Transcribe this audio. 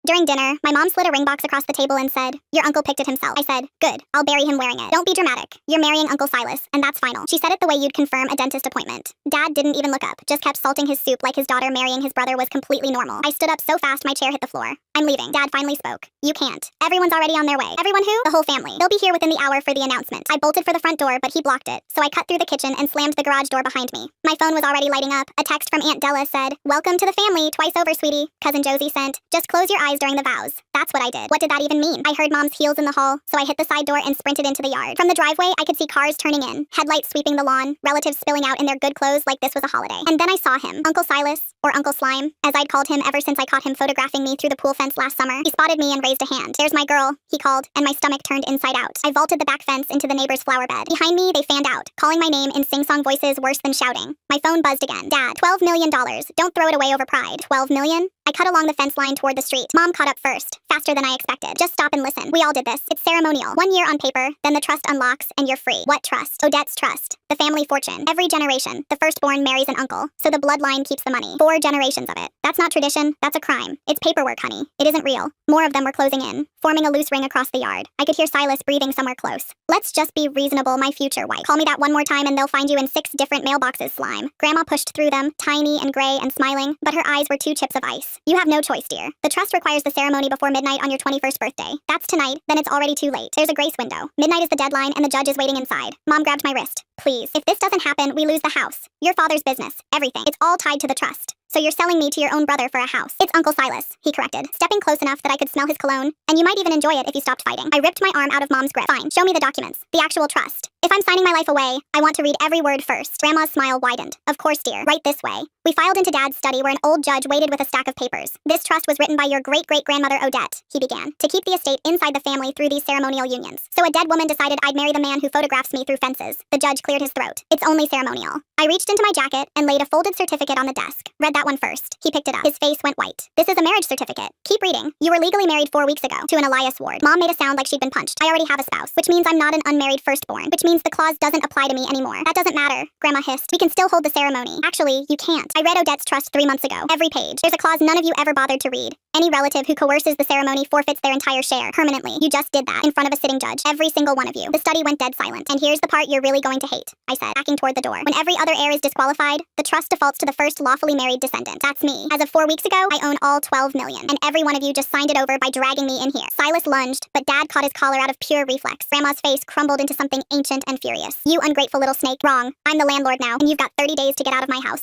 During dinner, my mom slid a ring box across the table and said, "Your uncle picked it himself." I said, "Good, I'll bury him wearing it." "Don't be dramatic. You're marrying Uncle Silas, and that's final." She said it the way you'd confirm a dentist appointment. Dad didn't even look up, just kept salting his soup like his daughter marrying his brother was completely normal. I stood up so fast my chair hit the floor. "I'm leaving." Dad finally spoke. "You can't. Everyone's already on their way." "Everyone who?" "The whole family. They'll be here within the hour for the announcement." I bolted for the front door, but he blocked it, so I cut through the kitchen and slammed the garage door behind me. My phone was already lighting up. A text from Aunt Della said, "Welcome to the family, twice over, sweetie." Cousin Josie sent, "Just close your eyes during the vows." That's what I did. What did that even mean? I heard Mom's heels in the hall, so I hit the side door and sprinted into the yard. From the driveway, I could see cars turning in, headlights sweeping the lawn, relatives spilling out in their good clothes like this was a holiday. And then I saw him, Uncle Silas, or Uncle Slime, as I'd called him ever since I caught him photographing me through the pool fence last summer. He spotted me and raised a hand. "There's my girl," he called, and my stomach turned inside out. I vaulted the back fence into the neighbor's flower bed. Behind me, they fanned out, calling my name in sing-song voices worse than shouting. My phone buzzed again. "Dad, $12 million. Don't throw it away over pride." $12 million? I cut along the fence line toward the street. Mom caught up first, faster than I expected. "Just stop and listen. We all did this. It's ceremonial. 1 year on paper, then the trust unlocks, and you're free." "What trust?" "Odette's trust. The family fortune. Every generation, the firstborn marries an uncle, so the bloodline keeps the money. 4 generations of it. That's not tradition, that's a crime. It's paperwork, honey. It isn't real." More of them were closing in, forming a loose ring across the yard. I could hear Silas breathing somewhere close. "Let's just be reasonable, my future wife. Call me that one more time and they'll find you in 6 different mailboxes, Slime." Grandma pushed through them, tiny and gray and smiling, but her eyes were 2 chips of ice. "You have no choice, dear. The trust requires the ceremony before midnight on your 21st birthday. That's tonight, then it's already too late. There's a grace window. Midnight is the deadline and the judge is waiting inside." Mom grabbed my wrist. "Please, if this doesn't happen, we lose the house. Your father's business. Everything. It's all tied to the trust. So you're selling me to your own brother for a house." "It's Uncle Silas," he corrected, stepping close enough that I could smell his cologne. "And you might even enjoy it if you stopped fighting." I ripped my arm out of Mom's grip. "Fine, show me the documents. The actual trust. If I'm signing my life away, I want to read every word first." Grandma's smile widened. "Of course, dear. Right this way." We filed into Dad's study where an old judge waited with a stack of papers. "This trust was written by your great-great-grandmother Odette," he began, "to keep the estate inside the family through these ceremonial unions. So a dead woman decided I'd marry the man who photographs me through fences." The judge cleared his throat. "It's only ceremonial." I reached into my jacket and laid a folded certificate on the desk. "Read that one first." He picked it up. His face went white. "This is a marriage certificate. Keep reading. You were legally married 4 weeks ago to an Elias Ward." Mom made a sound like she'd been punched. "I already have a spouse, which means I'm not an unmarried firstborn, which means the clause doesn't apply to me anymore." "That doesn't matter," Grandma hissed. "We can still hold the ceremony." "Actually, you can't. I read Odette's trust 3 months ago. Every page. There's a clause none of you ever bothered to read. Any relative who coerces the ceremony forfeits their entire share, permanently. You just did that, in front of a sitting judge. Every single one of you." The study went dead silent. "And here's the part you're really going to hate," I said, backing toward the door. "When every other heir is disqualified, the trust defaults to the first lawfully married descendant. That's me. As of 4 weeks ago, I own all 12 million. And every one of you just signed it over by dragging me in here." Silas lunged, but Dad caught his collar out of pure reflex. Grandma's face crumbled into something ancient and furious. "You ungrateful little snake. Wrong. I'm the landlord now, and you've got 30 days to get out of my house."